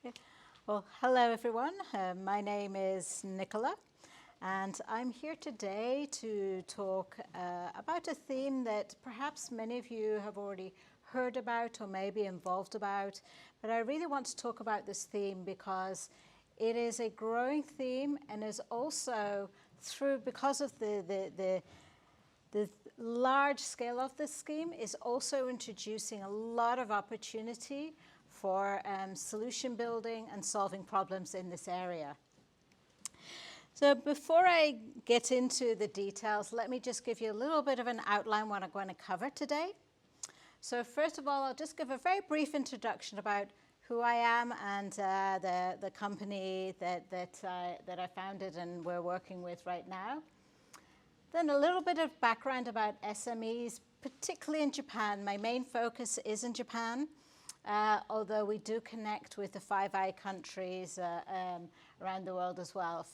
Okay. Well, hello everyone. My name is Nicola, and I'm here today to talk about a theme that perhaps many of you have already heard about or maybe involved about, but I really want to talk about this theme because it is a growing theme and is also because of the large scale of this scheme is also introducing a lot of opportunity for solution building and solving problems in this area. So before I get into the details, let me just give you a little bit of an outline what I'm going to cover today. So first of all, I'll just give a very brief introduction about who I am and the company that I founded and we're working with right now. Then a little bit of background about SMEs, particularly in Japan. My main focus is in Japan. Although we do connect with the Five Eyes countries around the world as well.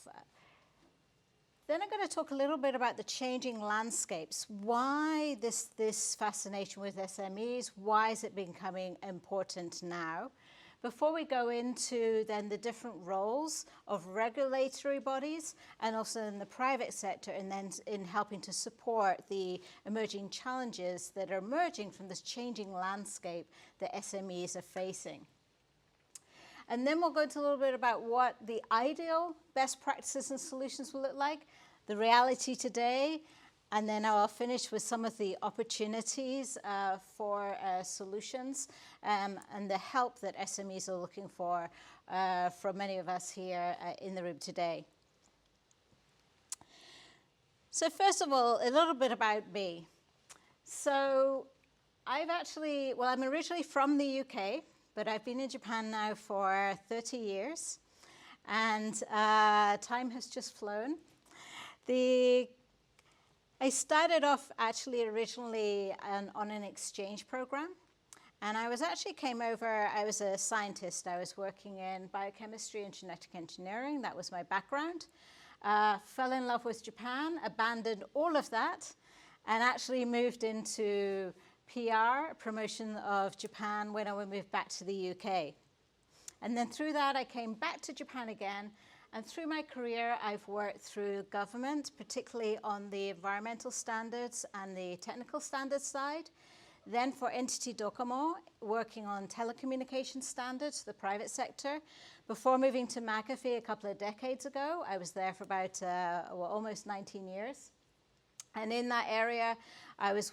Then I'm going to talk a little bit about the changing landscapes. Why this fascination with SMEs? Why is it becoming important now? Before we go into then the different roles of regulatory bodies and also in the private sector and then in helping to support the emerging challenges that are emerging from this changing landscape that SMEs are facing. And then we'll go into a little bit about what the ideal best practices and solutions will look like, the reality today, and then I'll finish with some of the opportunities for solutions and the help that SMEs are looking for from many of us here in the room today. So first of all, a little bit about me. So I'm originally from the UK, but I've been in Japan now for 30 years, and time has just flown. I started off actually originally on an exchange program, and I was a scientist. I was working in biochemistry and genetic engineering. That was my background. Fell in love with Japan, abandoned all of that, and actually moved into PR, promotion of Japan, when I moved back to the UK. And then through that, I came back to Japan again. And through my career, I've worked through government, particularly on the environmental standards and the technical standards side. Then for NTT Docomo, working on telecommunication standards, the private sector. Before moving to McAfee a couple of decades ago, I was there for about almost 19 years. And in that area, I was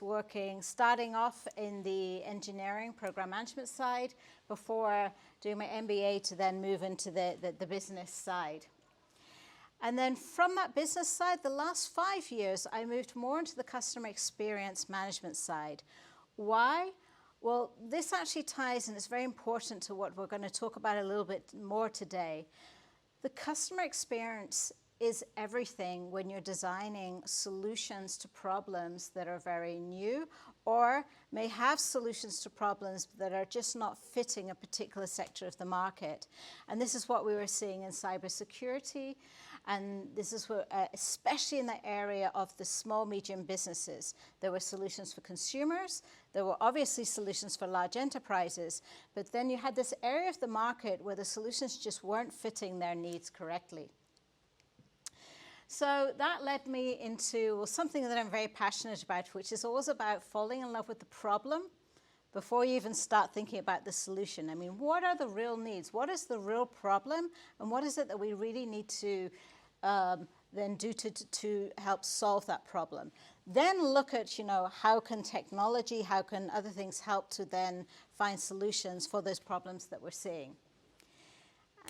starting off in the engineering program management side before doing my MBA to then move into the business side. And then from that business side, the last 5 years, I moved more into the customer experience management side. Why? Well, this actually ties, and it's very important to what we're going to talk about a little bit more today. The customer experience is everything when you're designing solutions to problems that are very new or may have solutions to problems that are just not fitting a particular sector of the market. And this is what we were seeing in cybersecurity, and this is what, especially in the area of the small, medium businesses. There were solutions for consumers, there were obviously solutions for large enterprises, but then you had this area of the market where the solutions just weren't fitting their needs correctly. So that led me into something that I'm very passionate about, which is always about falling in love with the problem before you even start thinking about the solution. I mean, what are the real needs? What is the real problem? And what is it that we really need to then do to help solve that problem? Then look at, how can technology, how can other things help to then find solutions for those problems that we're seeing?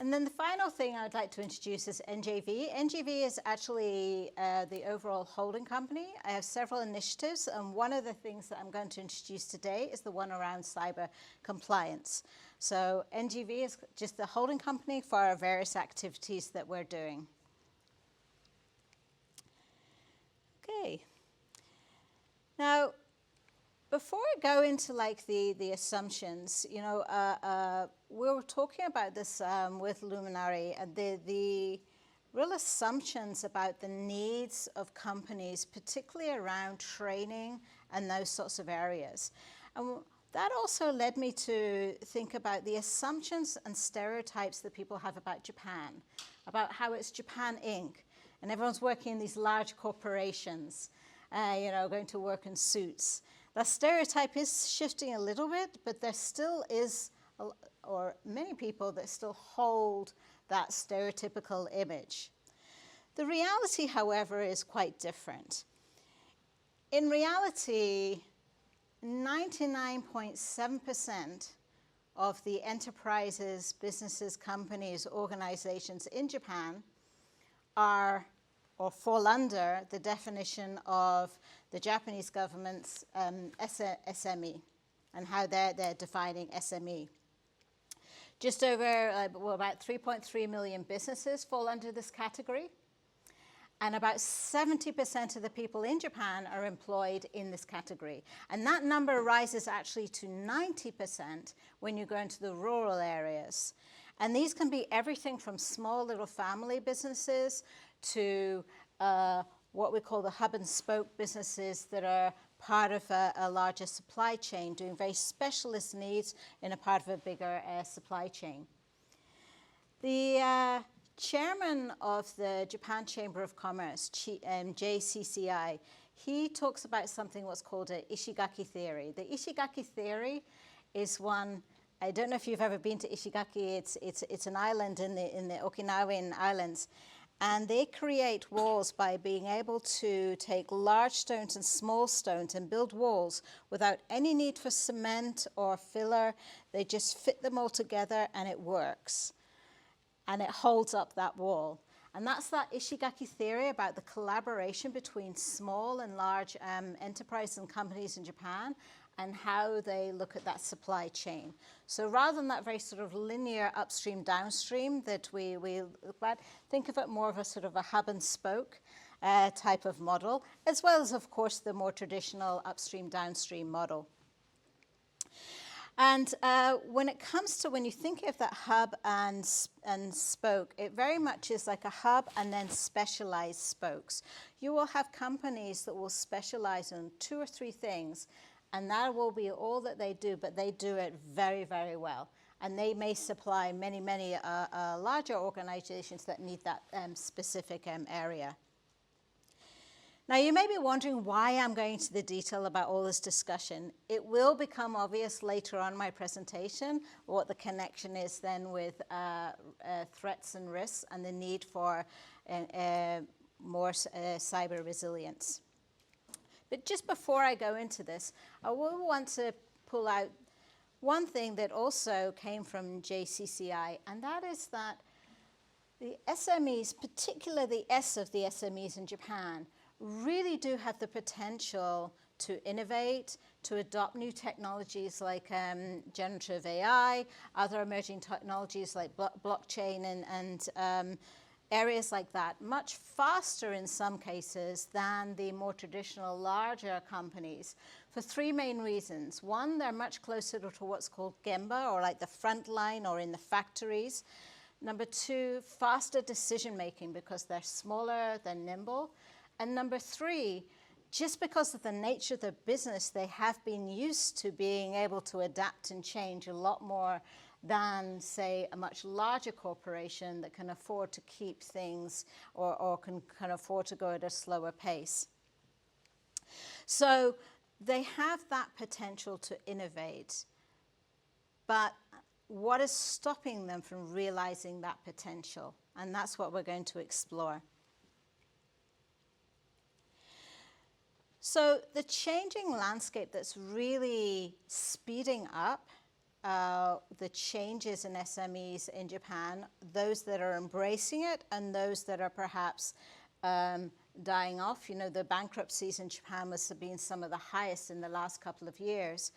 And then the final thing I would like to introduce is NJV. NJV is actually the overall holding company. I have several initiatives, and one of the things that I'm going to introduce today is the one around cyber compliance. So NJV is just the holding company for our various activities that we're doing. Okay. Now, before I go into the assumptions, we were talking about this with Luminary, and the real assumptions about the needs of companies, particularly around training and those sorts of areas. And that also led me to think about the assumptions and stereotypes that people have about Japan, about how it's Japan Inc. And everyone's working in these large corporations, going to work in suits. That stereotype is shifting a little bit, but there still is, or many people that still hold that stereotypical image. The reality, however, is quite different. In reality, 99.7% of the enterprises, businesses, companies, organizations in Japan are or fall under the definition of the Japanese government's SME and how they're defining SME. Just over, about 3.3 million businesses fall under this category. And about 70% of the people in Japan are employed in this category. And that number rises actually to 90% when you go into the rural areas. And these can be everything from small little family businesses to what we call the hub and spoke businesses that are part of a larger supply chain, doing very specialist needs in a part of a bigger supply chain. The chairman of the Japan Chamber of Commerce, JCCI, he talks about something what's called a Ishigaki theory. The Ishigaki theory is one, I don't know if you've ever been to Ishigaki, it's an island in the Okinawan Islands. And they create walls by being able to take large stones and small stones and build walls without any need for cement or filler. They just fit them all together and it works. And it holds up that wall. And that's that Ishigaki theory about the collaboration between small and large enterprises and companies in Japan and how they look at that supply chain. So rather than that very sort of linear upstream, downstream that we look at, think of it more of a sort of a hub and spoke type of model, as well as, of course, the more traditional upstream, downstream model. And when it comes to, when you think of that hub and spoke, it very much is like a hub and then specialized spokes. You will have companies that will specialize in 2 or 3 things, and that will be all that they do, but they do it very, very well. And they may supply many, many larger organizations that need that specific area. Now, you may be wondering why I'm going into the detail about all this discussion. It will become obvious later on in my presentation what the connection is then with threats and risks and the need for more cyber resilience. But just before I go into this, I will want to pull out one thing that also came from JCCI, and that is that the SMEs, particularly the S of the SMEs in Japan, really do have the potential to innovate, to adopt new technologies like generative AI, other emerging technologies like blockchain and areas like that, much faster in some cases than the more traditional larger companies for 3 main reasons. One, they're much closer to what's called gemba, or like the front line or in the factories. Number 2, faster decision making because they're smaller, they're nimble. And number 3, just because of the nature of the business, they have been used to being able to adapt and change a lot more than, say, a much larger corporation that can afford to keep things or can afford to go at a slower pace. So they have that potential to innovate, but what is stopping them from realizing that potential? And that's what we're going to explore. So the changing landscape that's really speeding up the changes in SMEs in Japan, those that are embracing it and those that are perhaps dying off. You know, the bankruptcies in Japan must have been some of the highest in the last couple of years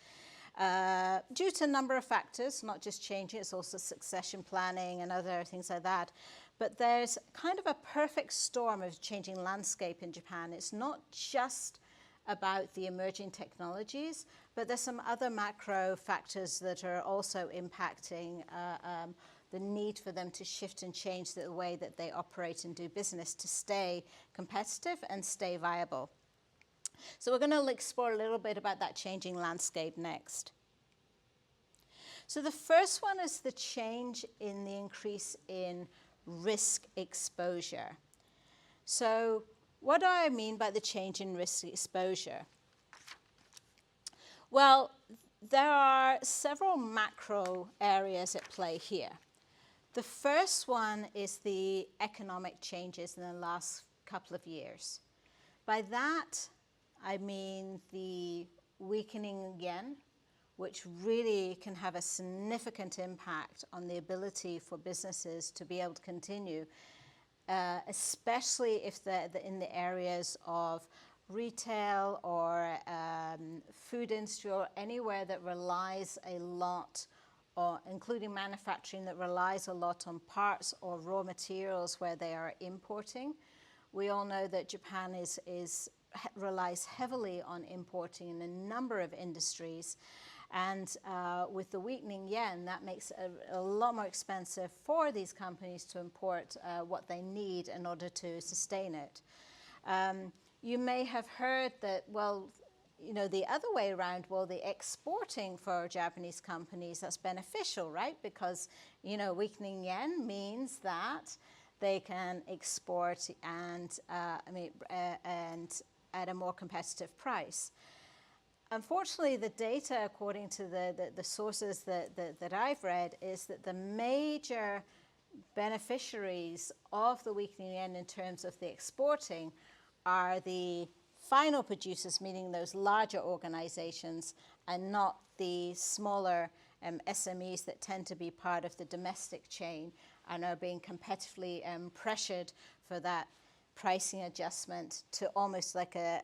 due to a number of factors, not just changing, it's also succession planning and other things like that. But there's kind of a perfect storm of changing landscape in Japan. It's not just about the emerging technologies, but there's some other macro factors that are also impacting the need for them to shift and change the way that they operate and do business to stay competitive and stay viable. So we're going to explore a little bit about that changing landscape next. So the first one is the change in the increase in risk exposure. So what do I mean by the change in risk exposure? Well, there are several macro areas at play here. The first one is the economic changes in the last couple of years. By that, I mean the weakening yen, which really can have a significant impact on the ability for businesses to be able to continue, especially if they're in the areas of retail or food industry or anywhere that relies a lot, or including manufacturing, that relies a lot on parts or raw materials where they are importing. We all know that Japan relies heavily on importing in a number of industries. And with the weakening yen, that makes it a lot more expensive for these companies to import what they need in order to sustain it. You may have heard that, well, you know, the other way around, well, the exporting for Japanese companies, that's beneficial, right? Because, you know, weakening yen means that they can export and at a more competitive price. Unfortunately, the data, according to the sources that I've read, is that the major beneficiaries of the weakening yen in terms of the exporting are the final producers, meaning those larger organizations, and not the smaller SMEs that tend to be part of the domestic chain and are being competitively pressured for that pricing adjustment to almost like their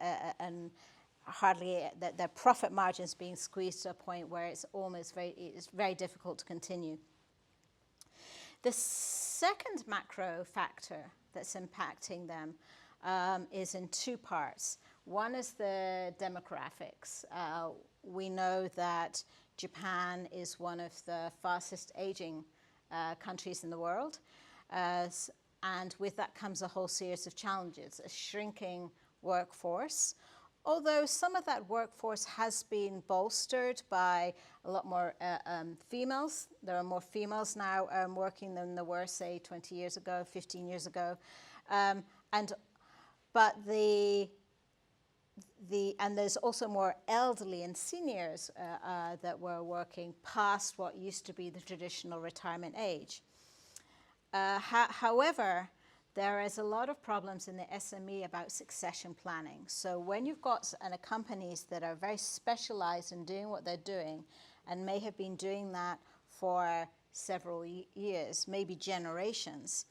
profit margins being squeezed to a point where it's very difficult to continue. The second macro factor that's impacting them is in two parts. One is the demographics. We know that Japan is one of the fastest aging countries in the world. And with that comes a whole series of challenges, a shrinking workforce. Although some of that workforce has been bolstered by a lot more females. There are more females now working than there were, say, 20 years ago, 15 years ago. But there's also more elderly and seniors that were working past what used to be the traditional retirement age. However, there is a lot of problems in the SME about succession planning. So when you've got companies that are very specialized in doing what they're doing and may have been doing that for several years, maybe generations,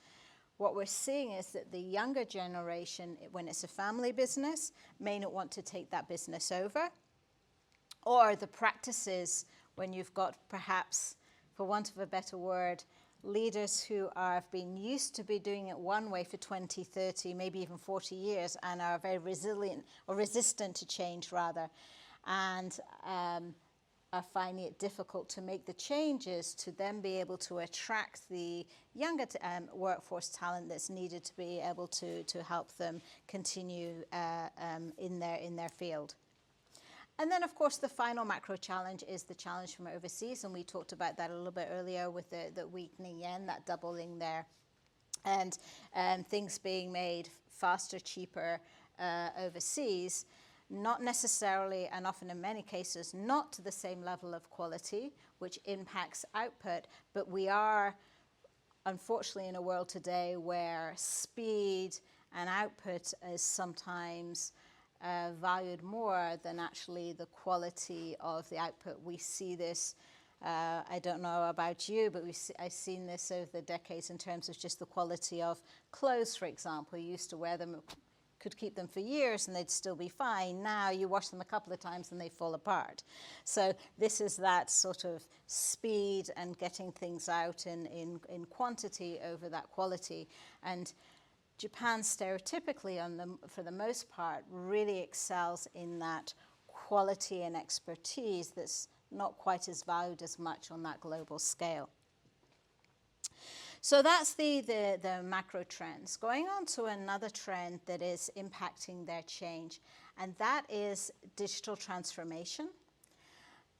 what we're seeing is that the younger generation, when it's a family business, may not want to take that business over. Or the practices, when you've got perhaps, for want of a better word, leaders who have been used to be doing it one way for 20, 30, maybe even 40 years and are very resilient or resistant to change rather, and are finding it difficult to make the changes to then be able to attract the younger workforce talent that's needed to be able to help them continue in their field. And then, of course, the final macro challenge is the challenge from overseas, and we talked about that a little bit earlier with the weakening yen, that doubling there, and things being made faster, cheaper overseas, not necessarily, and often in many cases, not to the same level of quality, which impacts output, but we are, unfortunately, in a world today where speed and output is sometimes valued more than actually the quality of the output. We see this, I don't know about you, but I've seen this over the decades in terms of just the quality of clothes, for example. You used to wear them, could keep them for years and they'd still be fine. Now you wash them a couple of times and they fall apart. So this is that sort of speed and getting things out in quantity over that quality. And Japan stereotypically, for the most part, really excels in that quality and expertise that's not quite as valued as much on that global scale. So that's the macro trends. Going on to another trend that is impacting their change, and that is digital transformation.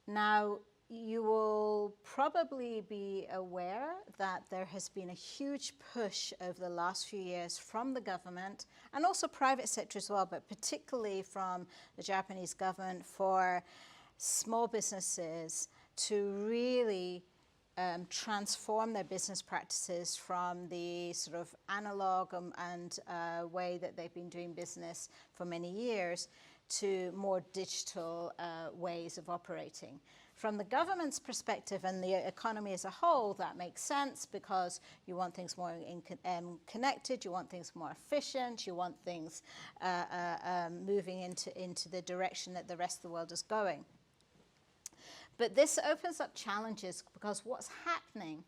Now, you will probably be aware that there has been a huge push over the last few years from the government and also private sector as well, but particularly from the Japanese government for small businesses to really transform their business practices from the sort of analog and way that they've been doing business for many years to more digital ways of operating. From the government's perspective and the economy as a whole, that makes sense because you want things more connected, you want things more efficient, you want things moving into the direction that the rest of the world is going. But this opens up challenges because what's happening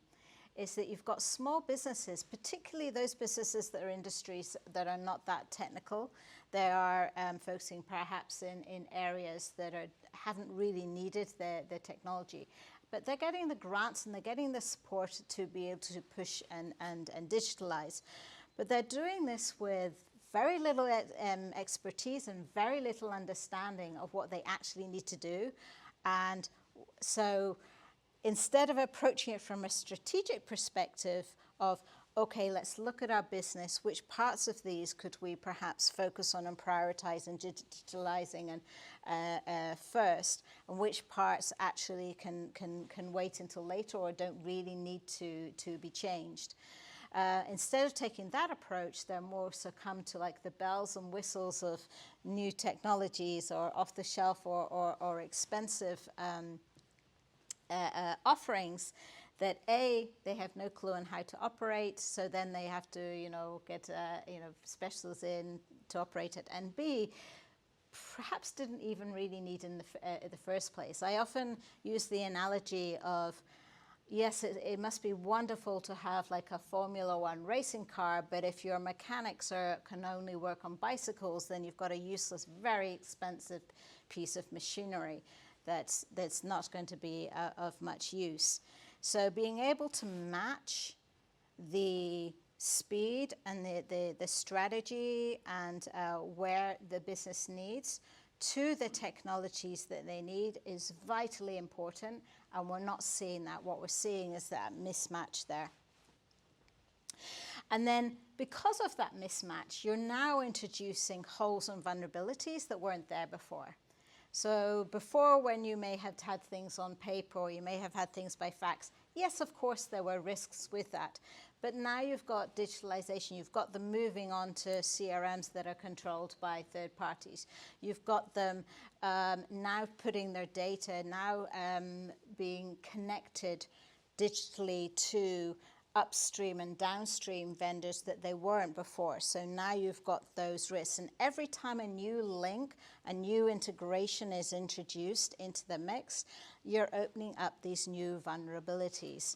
is that you've got small businesses, particularly those businesses that are industries that are not that technical. They are focusing perhaps in areas that haven't really needed the technology. But they're getting the grants and they're getting the support to be able to push and digitalize. But they're doing this with very little expertise and very little understanding of what they actually need to do. And so instead of approaching it from a strategic perspective of, okay, let's look at our business, which parts of these could we perhaps focus on and prioritize and digitalizing and first, and which parts actually can wait until later or don't really need to be changed. Instead of taking that approach, they're more succumb to like the bells and whistles of new technologies or off-the-shelf or expensive offerings that they have no clue on how to operate, so then they have to, get, specialists in to operate it, and B, perhaps didn't even really need in the first place. I often use the analogy of, yes, it must be wonderful to have like a Formula One racing car, but if your mechanics can only work on bicycles, then you've got a useless, very expensive piece of machinery that's not going to be of much use. So being able to match the speed and the strategy and where the business needs to the technologies that they need is vitally important, and we're not seeing that. What we're seeing is that mismatch there. And then because of that mismatch, you're now introducing holes and vulnerabilities that weren't there before. So before, when you may have had things on paper or you may have had things by fax, yes, of course, there were risks with that. But now you've got digitalization, you've got them moving on to CRMs that are controlled by third parties. You've got them now putting their data, now being connected digitally to upstream and downstream vendors that they weren't before. So now you've got those risks. And every time a new link, a new integration is introduced into the mix, you're opening up these new vulnerabilities.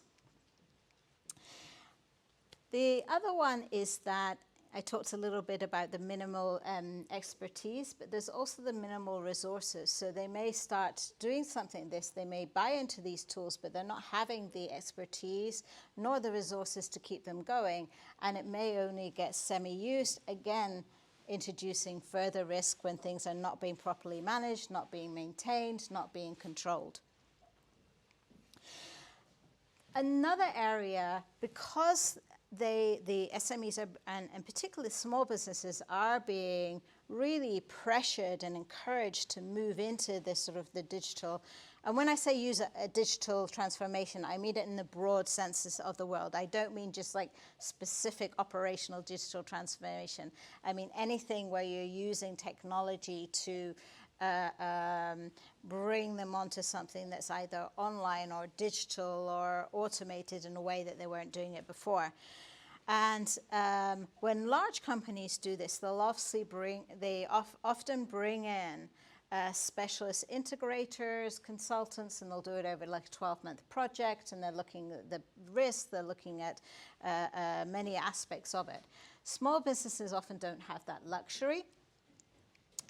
The other one is that I talked a little bit about the minimal expertise, but there's also the minimal resources. So they may start doing something like this, they may buy into these tools, but they're not having the expertise nor the resources to keep them going, and it may only get semi-used, again, introducing further risk when things are not being properly managed, not being maintained, not being controlled. Another area, because the SMEs are, and particularly small businesses are being really pressured and encouraged to move into this sort of the digital. And when I say use a digital transformation, I mean it in the broad senses of the world. I don't mean just like specific operational digital transformation. I mean anything where you're using technology to bring them onto something that's either online or digital or automated in a way that they weren't doing it before. And when large companies do this, they'll obviously often bring in specialist integrators, consultants, and they'll do it over like a 12-month project, and they're looking at the risk, they're looking at many aspects of it. Small businesses often don't have that luxury.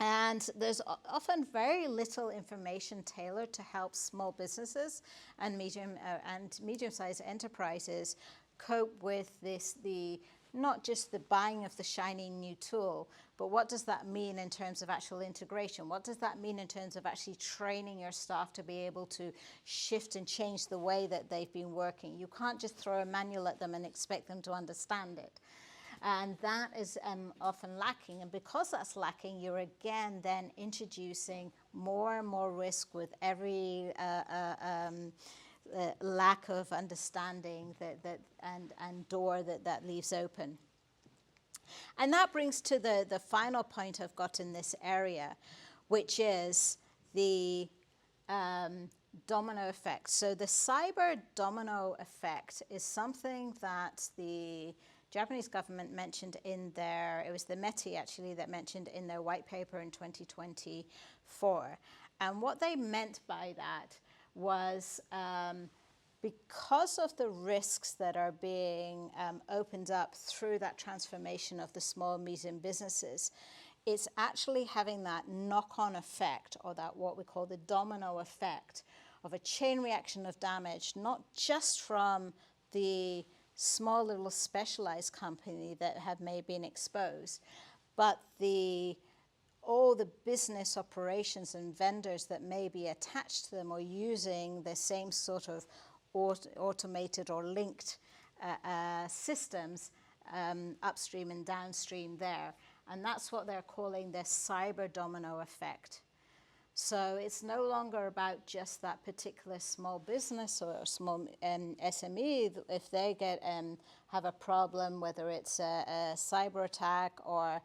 And there's often very little information tailored to help small businesses and medium-sized enterprises cope with the not just the buying of the shiny new tool, but what does that mean in terms of actual integration? What does that mean in terms of actually training your staff to be able to shift and change the way that they've been working? You can't just throw a manual at them and expect them to understand it. And that is often lacking. And because that's lacking, you're again then introducing more and more risk with every lack of understanding and door that leaves open. And that brings to the final point I've got in this area, which is the domino effect. So the cyber domino effect is something that the Japanese government mentioned in their, it was the METI actually that mentioned in their white paper in 2024. And what they meant by that was because of the risks that are being opened up through that transformation of the small and medium businesses, it's actually having that knock-on effect, or that what we call the domino effect of a chain reaction of damage, not just from the small little specialized company that have maybe been exposed, but all the business operations and vendors that may be attached to them or using the same sort of automated or linked systems upstream and downstream there. And that's what they're calling the cyber domino effect. So it's no longer about just that particular small business or a small SME. If they have a problem, whether it's a cyber attack or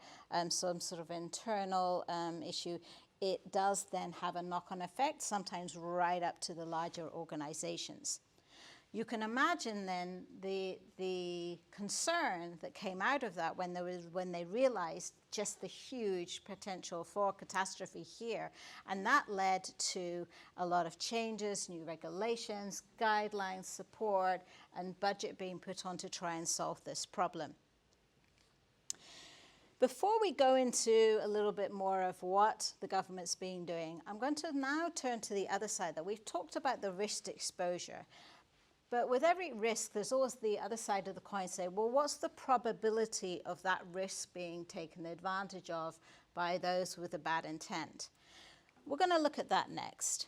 some sort of internal issue, it does then have a knock-on effect, sometimes right up to the larger organizations. You can imagine then the concern that came out of that when they realized just the huge potential for catastrophe here. And that led to a lot of changes, new regulations, guidelines, support, and budget being put on to try and solve this problem. Before we go into a little bit more of what the government's been doing, I'm going to now turn to the other side. That we've talked about the risk exposure. But with every risk, there's always the other side of the coin. Say, well, what's the probability of that risk being taken advantage of by those with a bad intent? We're going to look at that next.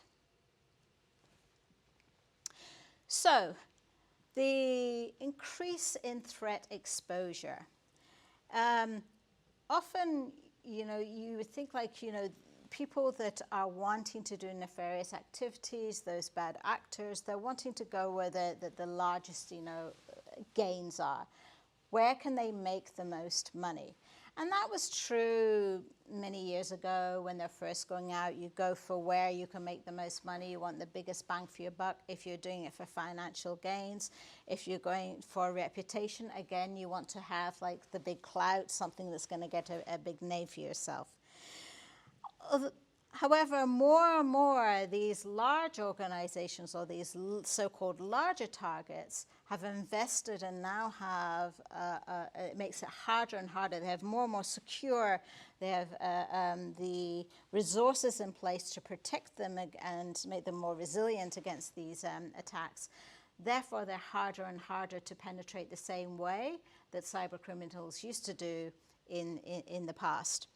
So, the increase in threat exposure. Often, you would think like, people that are wanting to do nefarious activities, those bad actors, they're wanting to go where the largest, gains are. Where can they make the most money? And that was true many years ago when they're first going out. You go for where you can make the most money. You want the biggest bang for your buck if you're doing it for financial gains. If you're going for a reputation, again, you want to have like the big clout, something that's going to get a big name for yourself. However, more and more these large organizations or these so-called larger targets have invested and now have, it makes it harder and harder. They have more and more secure, they have the resources in place to protect them and make them more resilient against these attacks. Therefore, they're harder and harder to penetrate the same way that cyber criminals used to do in the past.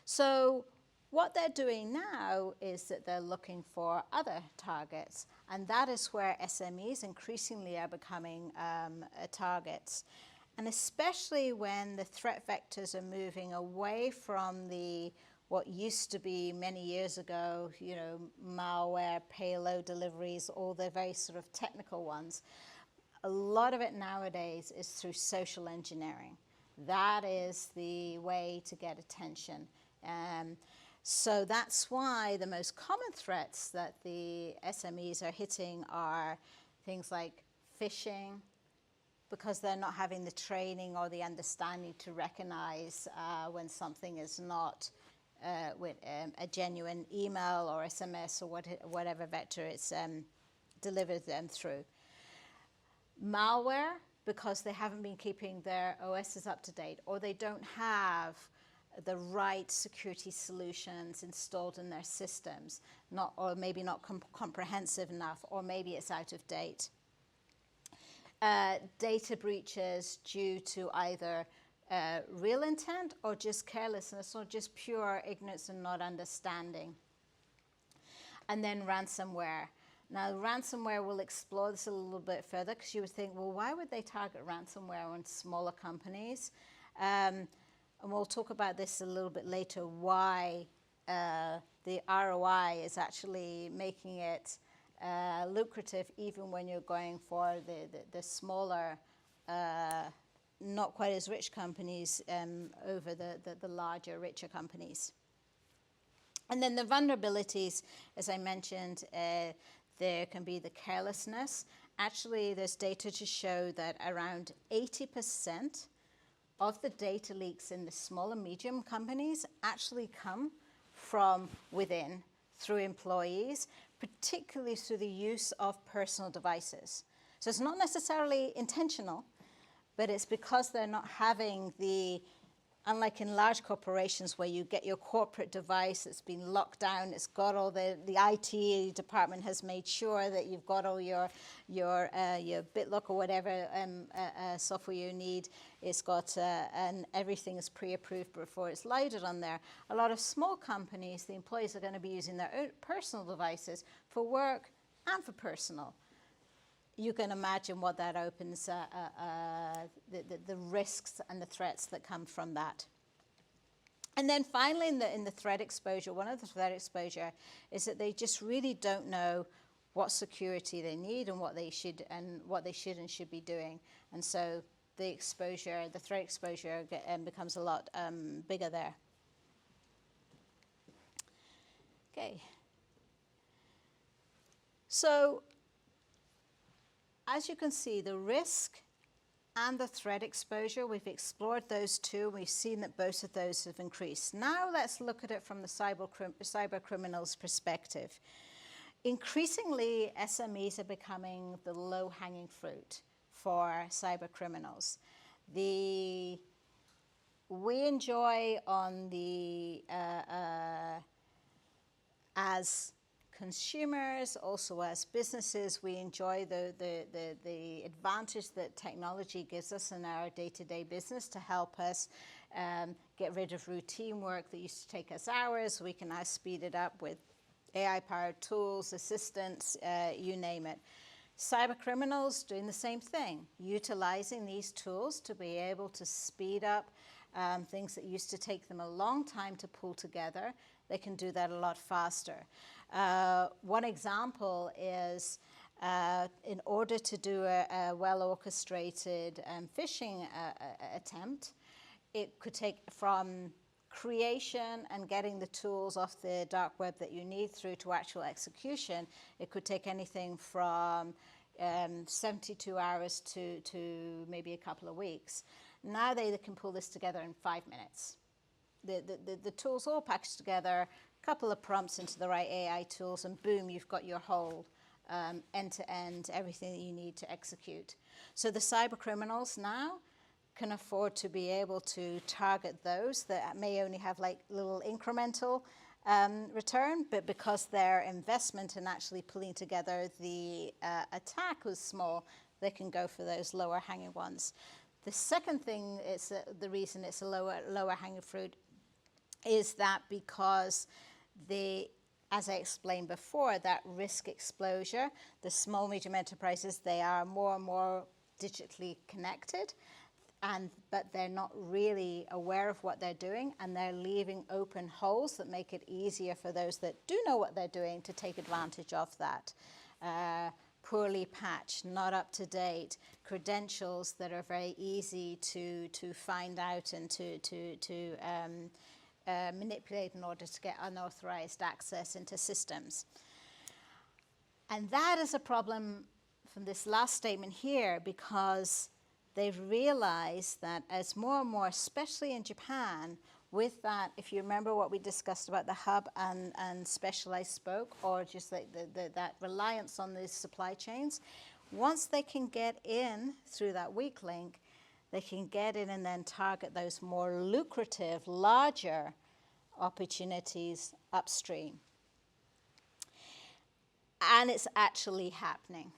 So what they're doing now is that they're looking for other targets, and that is where SMEs increasingly are becoming targets. And especially when the threat vectors are moving away from what used to be many years ago, malware, payload deliveries, all the very sort of technical ones. A lot of it nowadays is through social engineering. That is the way to get attention. So that's why the most common threats that the SMEs are hitting are things like phishing, because they're not having the training or the understanding to recognize when something is not with a genuine email or SMS or whatever vector it's delivered them through. Malware, because they haven't been keeping their OSs up to date, or they don't have the right security solutions installed in their systems, or maybe not comprehensive enough, or maybe it's out of date. data breaches due to either real intent or just carelessness or just pure ignorance and not understanding. And then ransomware. Now, ransomware, we'll explore this a little bit further because you would think, well, why would they target ransomware on smaller companies? And we'll talk about this a little bit later, why the ROI is actually making it lucrative even when you're going for the smaller, not quite as rich companies over the larger, richer companies. And then the vulnerabilities, as I mentioned, there can be the carelessness. Actually, there's data to show that around 80% of the data leaks in the small and medium companies actually come from within through employees, particularly through the use of personal devices. So it's not necessarily intentional, but it's because they're not having the, unlike in large corporations where you get your corporate device that's been locked down, it's got all the IT department has made sure that you've got all your BitLock or whatever software you need. It's got, and everything is pre-approved before it's loaded on there. A lot of small companies, the employees are going to be using their own personal devices for work and for personal. You can imagine what that opens, the risks and the threats that come from that. And then finally, in the threat exposure, one of the threat exposure is that they just really don't know what security they need and what they should and should be doing. And so the exposure, the threat exposure becomes a lot bigger there. Okay. So as you can see, the risk and the threat exposure, we've explored those two. We've seen that both of those have increased. Now let's look at it from the cyber criminals' perspective. Increasingly, SMEs are becoming the low-hanging fruit for cyber criminals. We enjoy on the, as consumers, also as businesses, we enjoy the advantage that technology gives us in our day-to-day business to help us get rid of routine work that used to take us hours. We can now speed it up with AI-powered tools, assistants, you name it. Cyber criminals doing the same thing, utilizing these tools to be able to speed up things that used to take them a long time to pull together. They can do that a lot faster. One example is in order to do a well-orchestrated phishing attempt, it could take from creation and getting the tools off the dark web that you need through to actual execution. It could take anything from 72 hours to maybe a couple of weeks. Now they can pull this together in 5 minutes. The tools all packaged together, a couple of prompts into the right AI tools, and boom, you've got your whole end-to-end, everything that you need to execute. So the cyber criminals now can afford to be able to target those that may only have like little incremental return, but because their investment in actually pulling together the attack was small, they can go for those lower hanging ones. The second thing, the reason it's a lower hanging fruit is that because as I explained before, that risk exposure, the small, medium enterprises, they are more and more digitally connected, but they're not really aware of what they're doing, and they're leaving open holes that make it easier for those that do know what they're doing to take advantage of that. Poorly patched, not up to date, credentials that are very easy to find out and to manipulate in order to get unauthorized access into systems. And that is a problem from this last statement here, because they've realized that as more and more, especially in Japan, with that, if you remember what we discussed about the hub and specialized spoke, or just like that reliance on these supply chains, once they can get in through that weak link, they can get in and then target those more lucrative, larger opportunities upstream. And it's actually happening.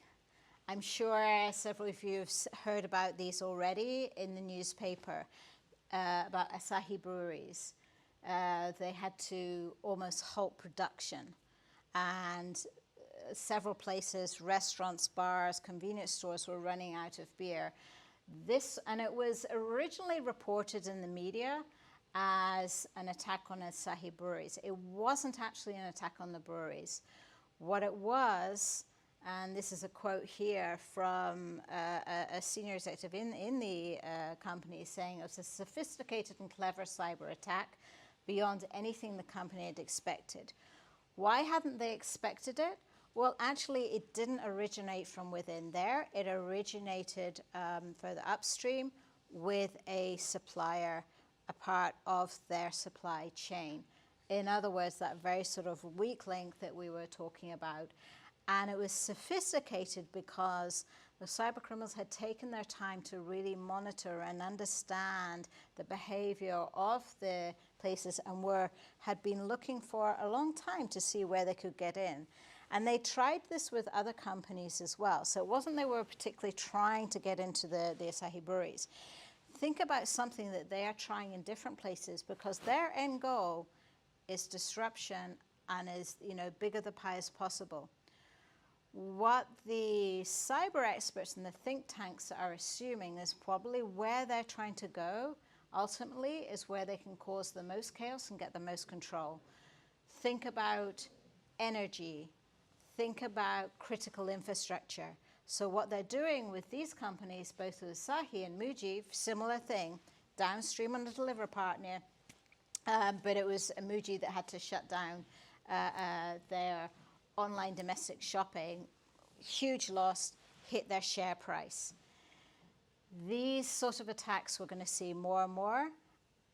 I'm sure several of you have heard about these already in the newspaper, about Asahi breweries. They had to almost halt production, and several places, restaurants, bars, convenience stores were running out of beer. And it was originally reported in the media as an attack on Asahi breweries. It wasn't actually an attack on the breweries. What it was, and this is a quote here from a senior executive in the company, saying it was a sophisticated and clever cyber attack beyond anything the company had expected. Why hadn't they expected it? Well, actually, it didn't originate from within there. It originated further upstream with a supplier, a part of their supply chain. In other words, that very sort of weak link that we were talking about. And it was sophisticated because the cyber criminals had taken their time to really monitor and understand the behavior of the places and had been looking for a long time to see where they could get in. And they tried this with other companies as well. So it wasn't they were particularly trying to get into the Asahi breweries. Think about something that they are trying in different places, because their end goal is disruption and is, bigger the pie as possible. What the cyber experts and the think tanks are assuming is probably where they're trying to go ultimately is where they can cause the most chaos and get the most control. Think about energy. Think about critical infrastructure. So what they're doing with these companies, both with Asahi and Muji, similar thing, downstream on the delivery partner, but it was Muji that had to shut down their online domestic shopping. Huge loss, hit their share price. These sort of attacks we're going to see more and more,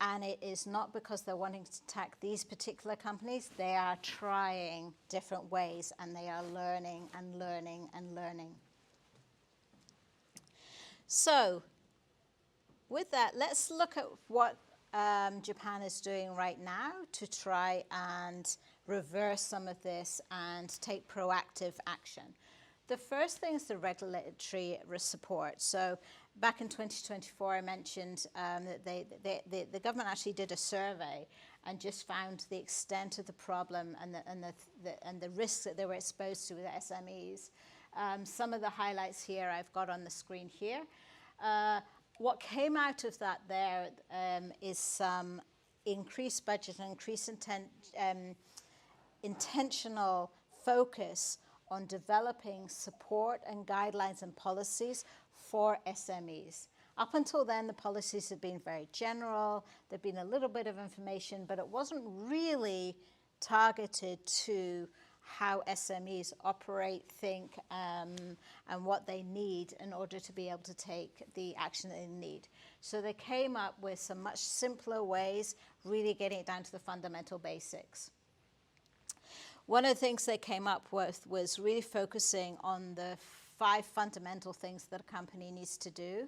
and it is not because they're wanting to attack these particular companies. They are trying different ways, and they are learning and learning and learning. So with that, let's look at what Japan is doing right now to try and reverse some of this and take proactive action. The first thing is the regulatory support. So back in 2024, I mentioned that the government actually did a survey and just found the extent of the problem and the risks that they were exposed to with SMEs. Some of the highlights here I've got on the screen here. What came out of that there is some increased budget and increased intentional focus on developing support and guidelines and policies for SMEs. Up until then, the policies had been very general. There'd been a little bit of information, but it wasn't really targeted to how SMEs operate, think, and what they need in order to be able to take the action that they need. So they came up with some much simpler ways, really getting it down to the fundamental basics. One of the things they came up with was really focusing on the 5 fundamental things that a company needs to do.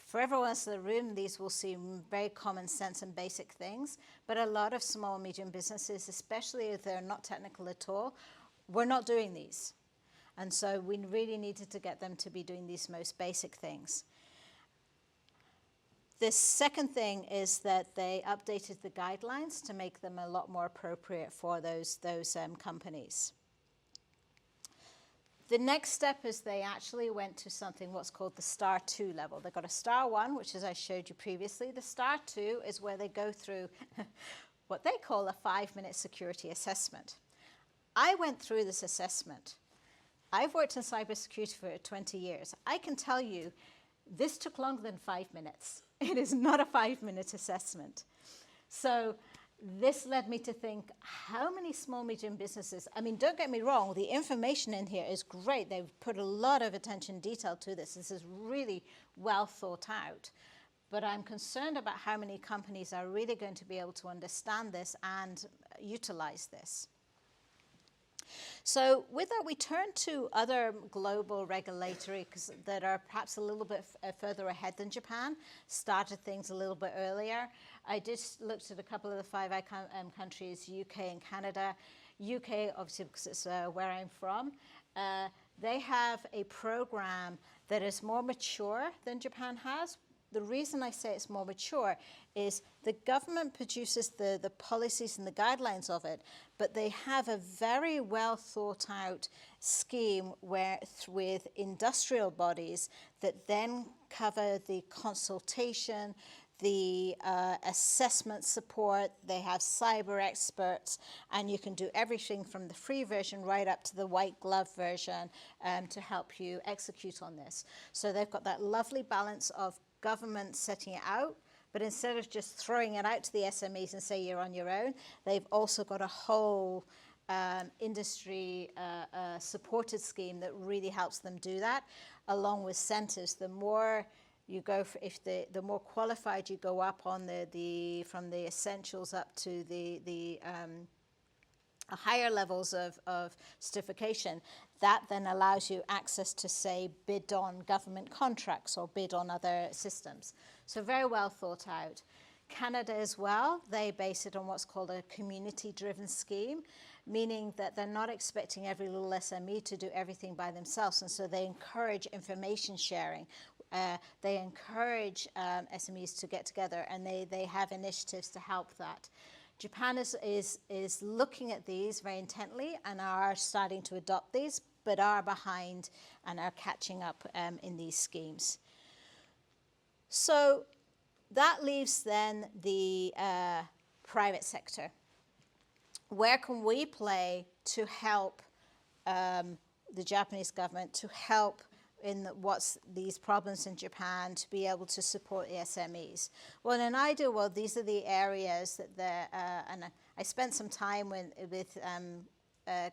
For everyone else in the room, these will seem very common sense and basic things, but a lot of small and medium businesses, especially if they're not technical at all, were not doing these. And so we really needed to get them to be doing these most basic things. The second thing is that they updated the guidelines to make them a lot more appropriate for those companies. The next step is they actually went to something what's called the Star 2 level. They've got a Star 1, which as I showed you previously. The Star 2 is where they go through what they call a 5-minute security assessment. I went through this assessment. I've worked in cybersecurity for 20 years. I can tell you this took longer than 5 minutes. It is not a 5-minute assessment. So this led me to think, how many small, medium businesses, I mean, don't get me wrong, the information in here is great. They've put a lot of attention and detail to this. This is really well thought out. But I'm concerned about how many companies are really going to be able to understand this and utilize this. So with that, we turn to other global regulatory that are perhaps a little bit further ahead than Japan, started things a little bit earlier. I just looked at a couple of the 5 countries, UK and Canada. UK, obviously, because it's where I'm from. They have a program that is more mature than Japan has. The reason I say it's more mature is the government produces the policies and the guidelines of it, but they have a very well thought out scheme with industrial bodies that then cover the consultation, the assessment support. They have cyber experts, and you can do everything from the free version right up to the white glove version to help you execute on this. So they've got that lovely balance of government setting it out, but instead of just throwing it out to the SMEs and say you're on your own, they've also got a whole industry supported scheme that really helps them do that, along with centers. The more you go for, the more qualified you go up on from the essentials up to the higher levels of certification, that then allows you access to, say, bid on government contracts or bid on other systems. So very well thought out. Canada as well, they base it on what's called a community-driven scheme, meaning that they're not expecting every little SME to do everything by themselves, and so they encourage information sharing. They encourage SMEs to get together, and they have initiatives to help that. Japan is looking at these very intently and are starting to adopt these, but are behind and are catching up in these schemes. So that leaves then the private sector. Where can we play to help the Japanese government, to help in what's these problems in Japan, to be able to support the SMEs? Well, in an ideal world, these are the areas that and I spent some time with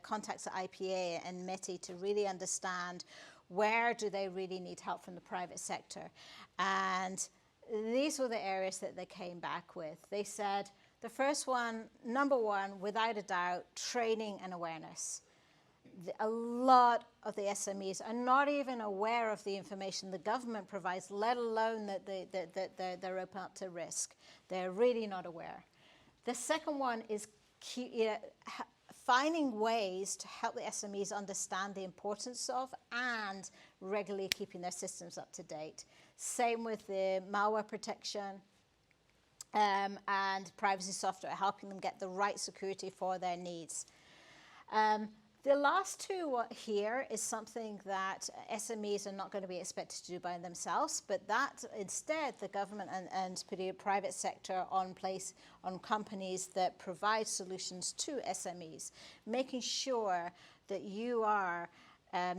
contacts at IPA and METI to really understand where do they really need help from the private sector. And these were the areas that they came back with. They said the first one, number one, without a doubt, training and awareness. A lot of the SMEs are not even aware of the information the government provides, let alone that they're open up to risk. They're really not aware. The second one is finding ways to help the SMEs understand the importance of and regularly keeping their systems up to date. Same with the malware protection and privacy software, helping them get the right security for their needs. The last two here is something that SMEs are not going to be expected to do by themselves, but that instead the government and particularly private sector on companies that provide solutions to SMEs, making sure that you are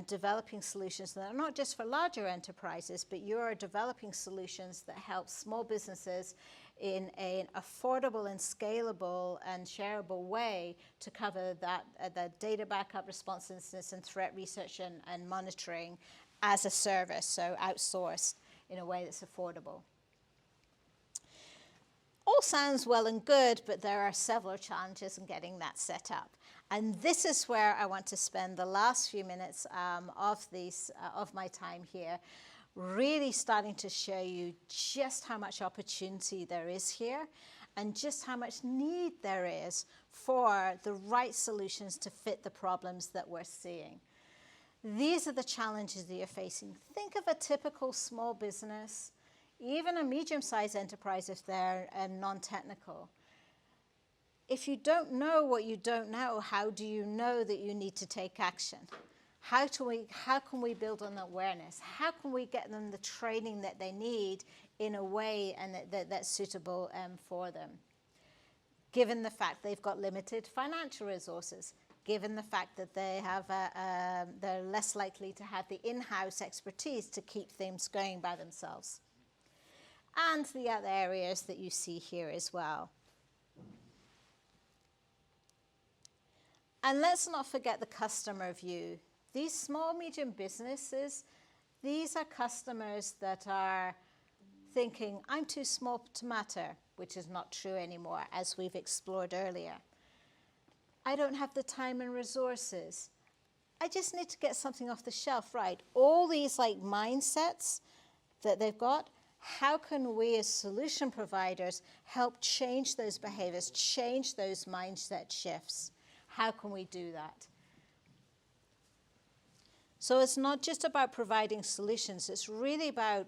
developing solutions that are not just for larger enterprises, but you are developing solutions that help small businesses in an affordable and scalable and shareable way to cover that the data backup, responsiveness, and threat research and monitoring as a service, so outsourced in a way that's affordable. All sounds well and good, but there are several challenges in getting that set up. And this is where I want to spend the last few minutes of my time here, really starting to show you just how much opportunity there is here and just how much need there is for the right solutions to fit the problems that we're seeing. These are the challenges that you're facing. Think of a typical small business, even a medium-sized enterprise if they're non-technical. If you don't know what you don't know, how do you know that you need to take action? How can we build on awareness? How can we get them the training that they need in a way and that's suitable for them? Given the fact they've got limited financial resources, given the fact that they're less likely to have the in-house expertise to keep things going by themselves. And the other areas that you see here as well. And let's not forget the customer view. These small, medium businesses, these are customers that are thinking, I'm too small to matter, which is not true anymore, as we've explored earlier. I don't have the time and resources. I just need to get something off the shelf, right? All these like mindsets that they've got, how can we as solution providers help change those behaviors, change those mindset shifts? How can we do that? So it's not just about providing solutions, it's really about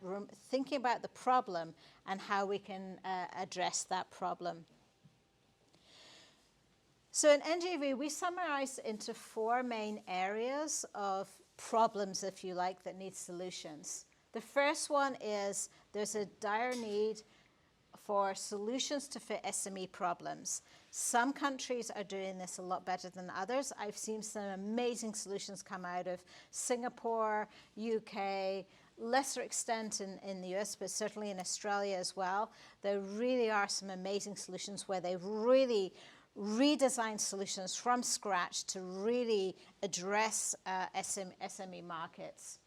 thinking about the problem and how we can address that problem. So in NGV, we summarize into 4 main areas of problems, if you like, that need solutions. The first one is there's a dire need for solutions to fit SME problems. Some countries are doing this a lot better than others. I've seen some amazing solutions come out of Singapore, UK, lesser extent in the US, but certainly in Australia as well. There really are some amazing solutions where they've really redesigned solutions from scratch to really address SME markets.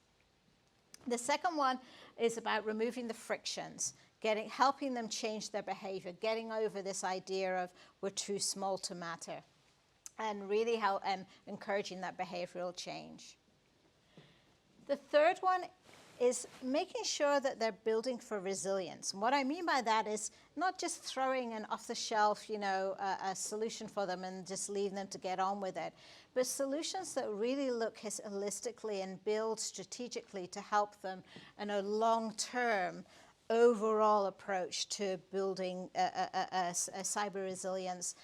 The second one is about removing the frictions, helping them change their behavior, getting over this idea of we're too small to matter, and really encouraging that behavioral change. The third one is making sure that they're building for resilience. And what I mean by that is not just throwing an off-the-shelf, a solution for them and just leaving them to get on with it, but solutions that really look holistically and build strategically to help them in a long-term overall approach to building a cyber resilience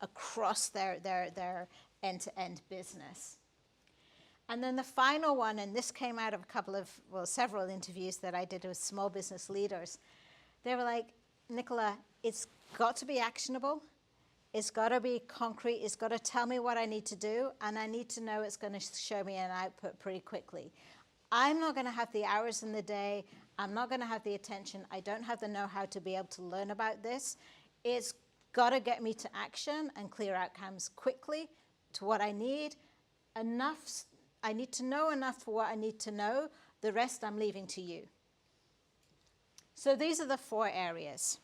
across their end-to-end business. And then the final one, and this came out of several interviews that I did with small business leaders. They were like, Nicola, it's got to be actionable. It's got to be concrete. It's got to tell me what I need to do. And I need to know it's going to show me an output pretty quickly. I'm not going to have the hours in the day. I'm not going to have the attention. I don't have the know-how to be able to learn about this. It's got to get me to action and clear outcomes quickly to what I need. I need to know enough for what I need to know. The rest I'm leaving to you. So these are the 4 areas.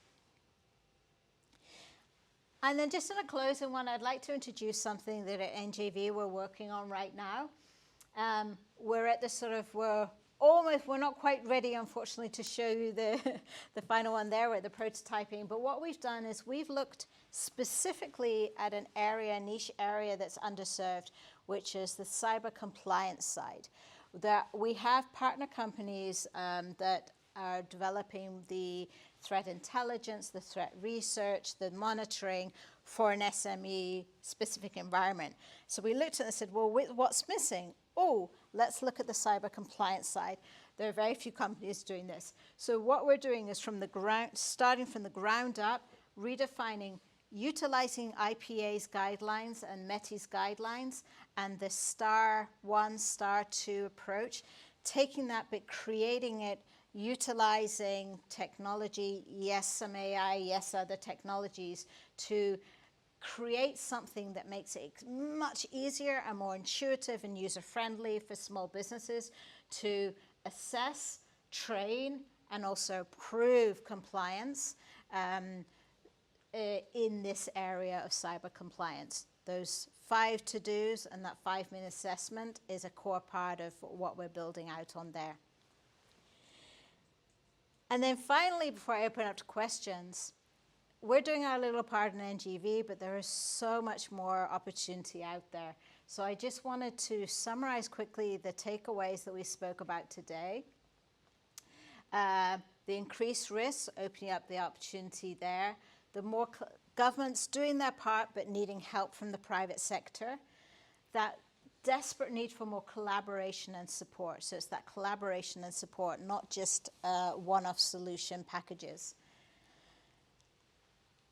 And then just in a closing one, I'd like to introduce something that at NGV we're working on right now. We're at the we're not quite ready, unfortunately, to show you the final one there. We're at the prototyping. But what we've done is we've looked specifically at a niche area that's underserved, which is the cyber compliance side. We have partner companies that are developing the threat intelligence, the threat research, the monitoring for an SME specific environment. So we looked at it and said, well, what's missing? Oh, let's look at the cyber compliance side. There are very few companies doing this. So what we're doing is starting from the ground up, redefining, utilizing IPA's guidelines and METI's guidelines and the star 1, star 2 approach, taking that but creating it, utilizing technology, yes, some AI, yes, other technologies, to create something that makes it much easier and more intuitive and user-friendly for small businesses to assess, train, and also prove compliance in this area of cyber compliance. Those 5 to-dos and that 5-minute assessment is a core part of what we're building out on there. And then finally, before I open up to questions, we're doing our little part in NGV, but there is so much more opportunity out there. So I just wanted to summarize quickly the takeaways that we spoke about today. The increased risks, opening up the opportunity there. The more governments doing their part, but needing help from the private sector. That desperate need for more collaboration and support. So it's that collaboration and support, not just one-off solution packages.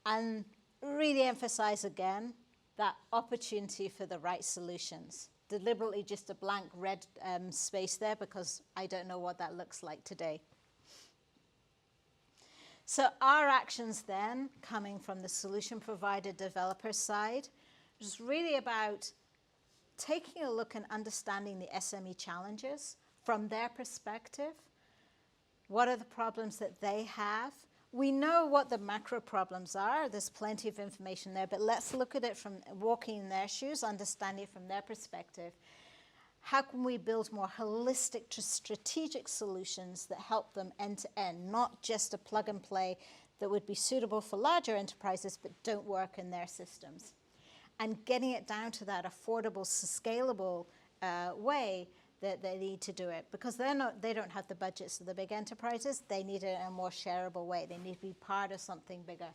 And really emphasize again that opportunity for the right solutions. Deliberately just a blank red space there because I don't know what that looks like today. So our actions then, coming from the solution provider developer side, is really about taking a look and understanding the SME challenges from their perspective. What are the problems that they have? We know what the macro problems are. There's plenty of information there, but let's look at it from walking in their shoes, understanding it from their perspective. How can we build more holistic, strategic solutions that help them end to end, not just a plug and play that would be suitable for larger enterprises but don't work in their systems? And getting it down to that affordable, scalable way that they need to do it, because they don't have the budgets of the big enterprises. They need it in a more shareable way. They need to be part of something bigger.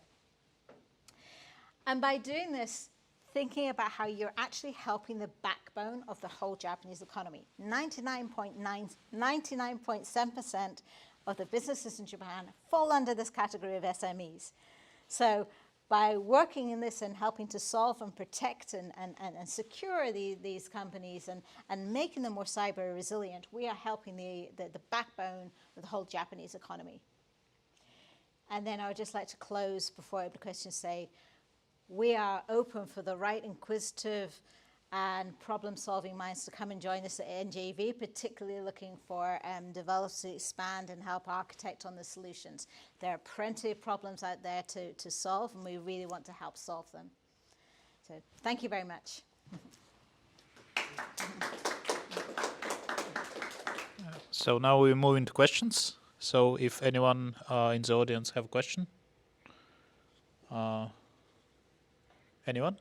And by doing this, thinking about how you're actually helping the backbone of the whole Japanese economy. 99.7% of the businesses in Japan fall under this category of SMEs. So by working in this and helping to solve and protect and secure these companies and making them more cyber resilient, we are helping the backbone of the whole Japanese economy. And then I would just like to close before I have the questions, say, we are open for the right inquisitive and problem-solving minds to come and join us at NJV, particularly looking for developers to expand and help architect on the solutions. There are plenty of problems out there to solve, and we really want to help solve them. So thank you very much. So now we move into questions. So if anyone in the audience have a question. Anyone?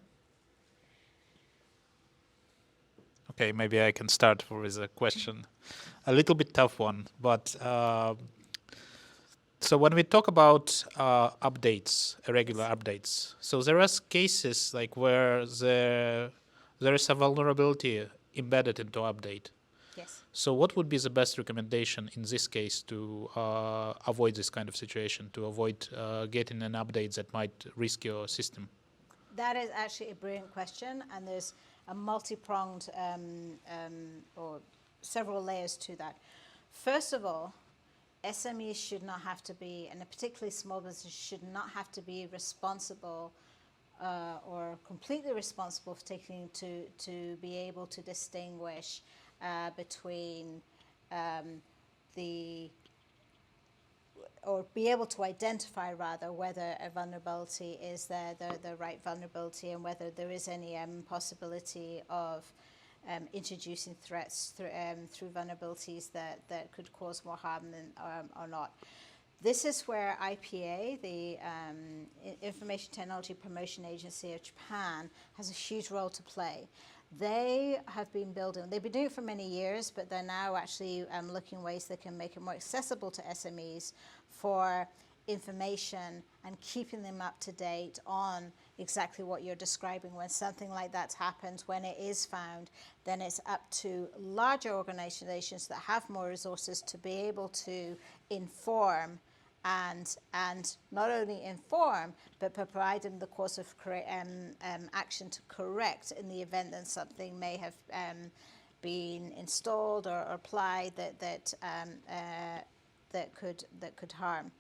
Okay, maybe I can start with a question. A little bit tough one, but so when we talk about updates, irregular updates, so there are cases like where there is a vulnerability embedded into update. Yes. So what would be the best recommendation in this case to avoid this kind of situation, to avoid getting an update that might risk your system? That is actually a brilliant question, and there's a multi-pronged or several layers to that. First of all, SMEs should not have to be, and particularly small businesses should not have to be responsible or completely responsible for taking to be able to distinguish between or be able to identify rather whether a vulnerability is the right vulnerability and whether there is any possibility of introducing threats through vulnerabilities that could cause more harm than or not. This is where IPA, the Information Technology Promotion Agency of Japan, has a huge role to play. They have been building, they've been doing it for many years, but they're now actually looking ways they can make it more accessible to SMEs for information and keeping them up to date on exactly what you're describing. When something like that happens, when it is found, then it's up to larger organizations that have more resources to be able to inform and not only inform, but provide them the course of action to correct in the event that something may have been installed or applied that could harm.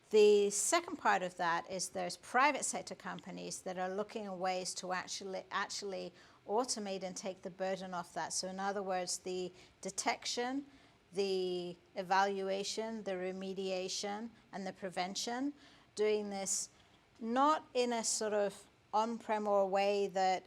The second part of that is there's private sector companies that are looking at ways to actually automate and take the burden off that. So in other words, the detection, the evaluation, the remediation, and the prevention, doing this not in a sort of on-prem or way that,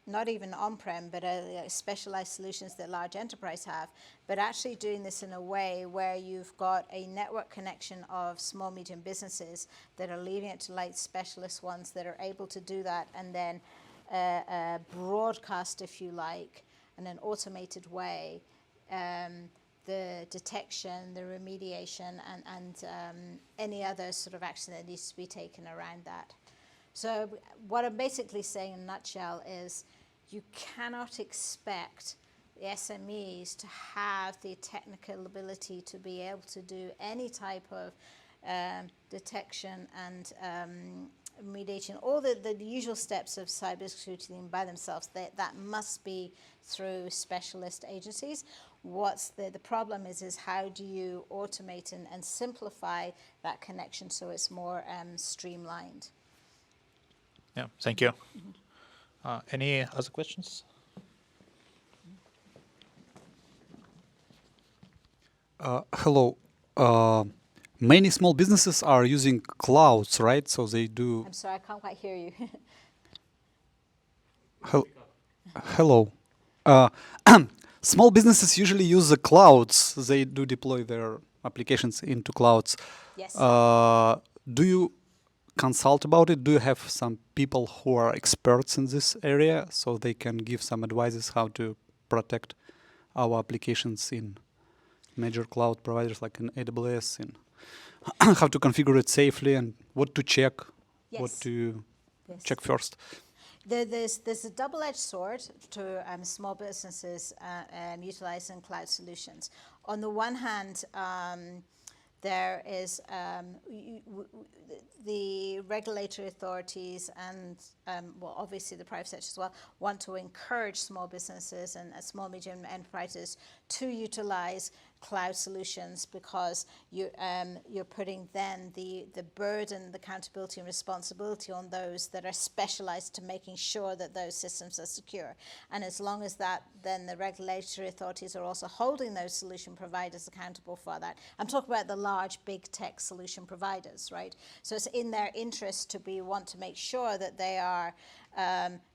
not even on-prem, but specialized solutions that large enterprise have, but actually doing this in a way where you've got a network connection of small, medium businesses that are leaving it to like specialist ones that are able to do that and then broadcast, if you like, in an automated way, the detection, the remediation, and any other sort of action that needs to be taken around that. So what I'm basically saying in a nutshell is you cannot expect the SMEs to have the technical ability to be able to do any type of detection and remediation, all the usual steps of cybersecurity by themselves. That must be through specialist agencies. What's the problem is how do you automate and simplify that connection so it's more streamlined? Yeah, thank you. Any other questions? Hello. Many small businesses are using clouds, right? So they do. I'm sorry, I can't quite hear you. Hello. Small businesses usually use the clouds. They do deploy their applications into clouds. Yes. consult about it? Do you have some people who are experts in this area so they can give some advices how to protect our applications in major cloud providers like in AWS, and how to configure it safely and what to check, what Yes. to Yes. check first? There's a double-edged sword to small businesses utilizing cloud solutions. On the one hand, there is the regulatory authorities and, well, obviously the private sector as well, want to encourage small businesses and small, medium enterprises to utilize cloud solutions because you're putting then the burden, the accountability and responsibility on those that are specialized to making sure that those systems are secure. And as long as that, then the regulatory authorities are also holding those solution providers accountable for that. I'm talking about the large big tech solution providers, right? So it's in their interest to want to make sure that they are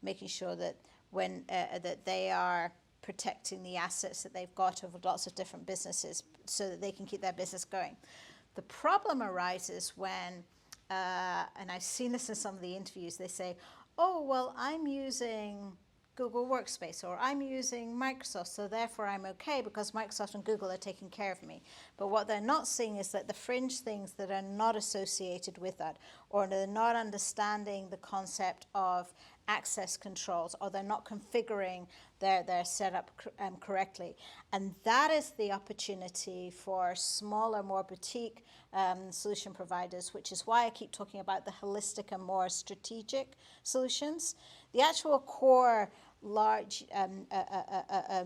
making sure that when that they are protecting the assets that they've got of lots of different businesses so that they can keep their business going. The problem arises when, and I've seen this in some of the interviews, they say, oh, well, I'm using Google Workspace or I'm using Microsoft, so therefore I'm okay because Microsoft and Google are taking care of me. But what they're not seeing is that the fringe things that are not associated with that, or they're not understanding the concept of access controls, or they're not configuring their setup correctly. And that is the opportunity for smaller, more boutique solution providers, which is why I keep talking about the holistic and more strategic solutions. The actual core large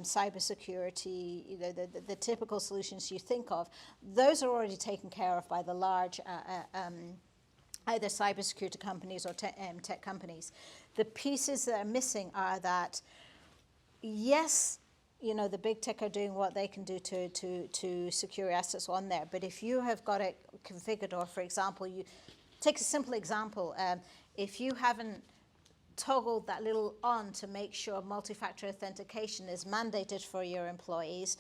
cybersecurity, you know, the typical solutions you think of, those are already taken care of by the large either cybersecurity companies or tech companies. The pieces that are missing are that, yes, you know, the big tech are doing what they can do to secure assets on there. But if you have got it configured, or for example, you take a simple example, if you haven't toggled that little on to make sure multi-factor authentication is mandated for your employees,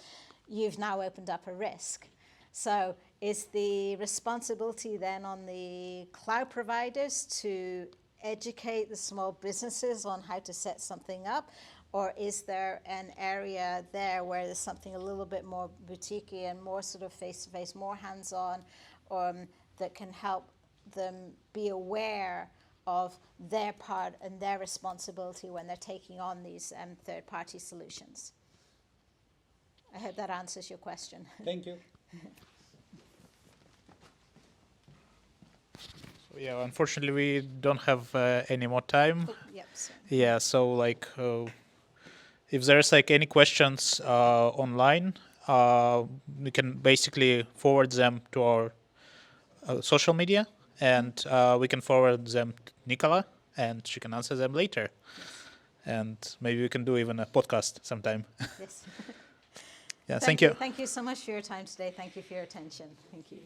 you've now opened up a risk. So is the responsibility then on the cloud providers to educate the small businesses on how to set something up? Or is there an area there where there's something a little bit more boutique and more sort of face-to-face, more hands-on, that can help them be aware of their part and their responsibility when they're taking on these third-party solutions? I hope that answers your question. Thank you. Yeah, unfortunately, we don't have any more time. Oh, yep, so. Yeah, so like, if there's like any questions online, we can basically forward them to our social media, and we can forward them to Nicola, and she can answer them later. Yes. And maybe we can do even a podcast sometime. Yes. Yeah, thank you. Thank you so much for your time today. Thank you for your attention. Thank you.